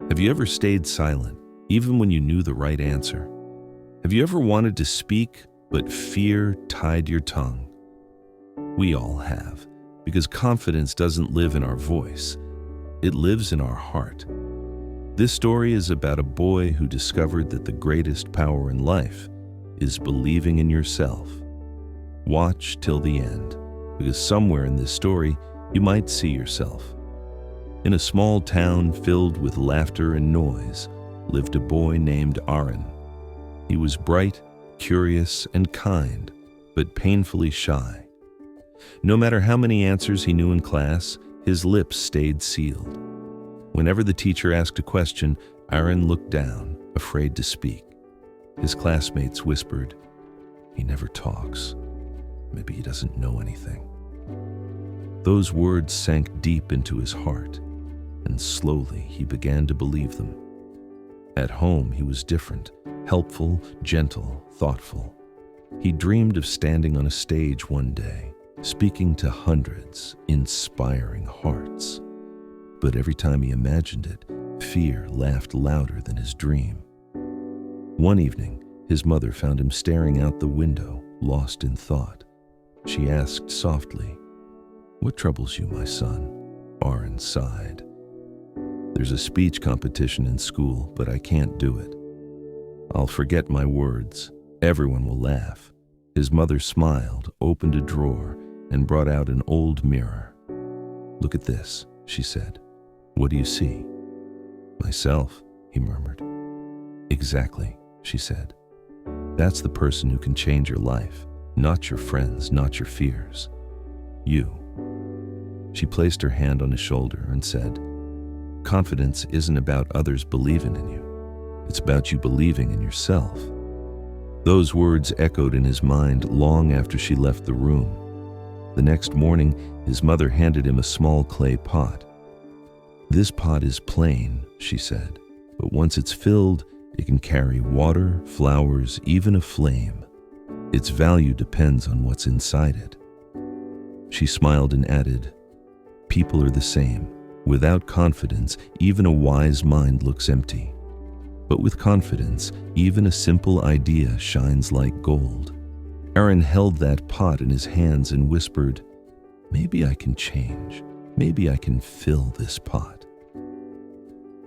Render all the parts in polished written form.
Have you ever stayed silent, even when you knew the right answer? Have you ever wanted to speak, but fear tied your tongue? We all have, because confidence doesn't live in our voice. It lives in our heart. This story is about a boy who discovered that the greatest power in life is believing in yourself. Watch till the end, because somewhere in this story, you might see yourself. In a small town filled with laughter and noise lived a boy named Aron. He was bright, curious, and kind, but painfully shy. No matter how many answers he knew in class, his lips stayed sealed. Whenever the teacher asked a question, Aron looked down, afraid to speak. His classmates whispered, "He never talks. Maybe he doesn't know anything." Those words sank deep into his heart, and slowly he began to believe them. At home, he was different, helpful, gentle, thoughtful. He dreamed of standing on a stage one day, speaking to hundreds, inspiring hearts. But every time he imagined it, fear laughed louder than his dream. One evening, his mother found him staring out the window, lost in thought. She asked softly, "What troubles you, my son?" Aron sighed. "There's a speech competition in school, but I can't do it. I'll forget my words. Everyone will laugh." His mother smiled, opened a drawer, and brought out an old mirror. "Look at this," she said. "What do you see?" "Myself," he murmured. "Exactly," she said. "That's the person who can change your life, not your friends, not your fears. You." She placed her hand on his shoulder and said, "Confidence isn't about others believing in you. It's about you believing in yourself." Those words echoed in his mind long after she left the room. The next morning, his mother handed him a small clay pot. "This pot is plain," she said, "but once it's filled, it can carry water, flowers, even a flame. Its value depends on what's inside it." She smiled and added, "People are the same. Without confidence, even a wise mind looks empty. But with confidence, even a simple idea shines like gold." Aron held that pot in his hands and whispered, "Maybe I can change. Maybe I can fill this pot."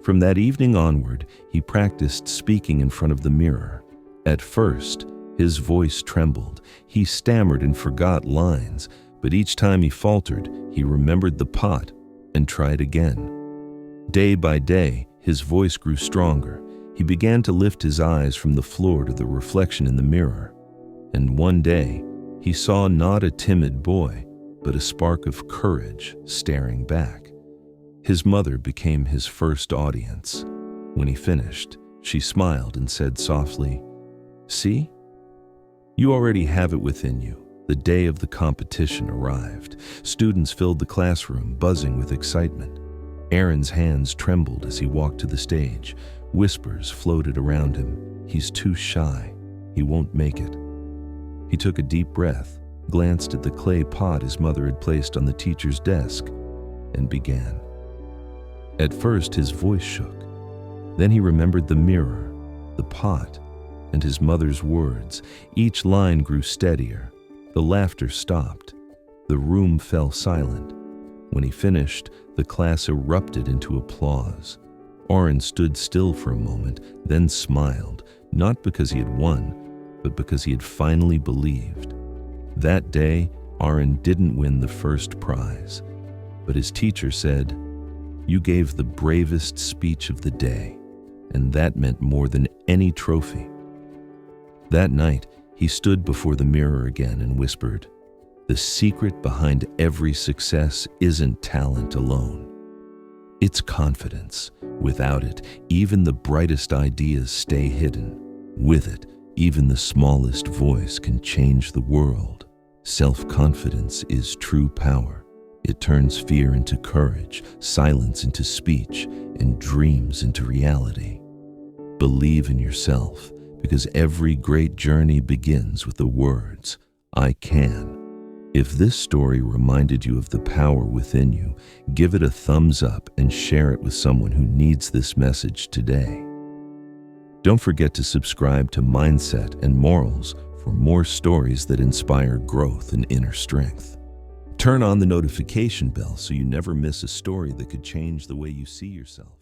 From that evening onward, he practiced speaking in front of the mirror. At first, his voice trembled. He stammered and forgot lines, but each time he faltered, he remembered the pot and tried again. Day by day, his voice grew stronger. He began to lift his eyes from the floor to the reflection in the mirror. And one day, he saw not a timid boy, but a spark of courage staring back. His mother became his first audience. When he finished, she smiled and said softly, "See? You already have it within you." The day of the competition arrived. Students filled the classroom, buzzing with excitement. Aron's hands trembled as he walked to the stage. Whispers floated around him. "He's too shy. He won't make it." He took a deep breath, glanced at the clay pot his mother had placed on the teacher's desk, and began. At first, his voice shook. Then he remembered the mirror, the pot, and his mother's words. Each line grew steadier. The laughter stopped. The room fell silent. When he finished, the class erupted into applause. Aron stood still for a moment, then smiled, not because he had won, but because he had finally believed. That day, Aron didn't win the first prize, but his teacher said, "You gave the bravest speech of the day," and that meant more than any trophy. That night, he stood before the mirror again and whispered, "The secret behind every success isn't talent alone. It's confidence. Without it, even the brightest ideas stay hidden. With it, even the smallest voice can change the world. Self-confidence is true power. It turns fear into courage, silence into speech, and dreams into reality. Believe in yourself, because every great journey begins with the words, 'I can.' If this story reminded you of the power within you, give it a thumbs up and share it with someone who needs this message today. Don't forget to subscribe to Mindset and Morals for more stories that inspire growth and inner strength. Turn on the notification bell so you never miss a story that could change the way you see yourself.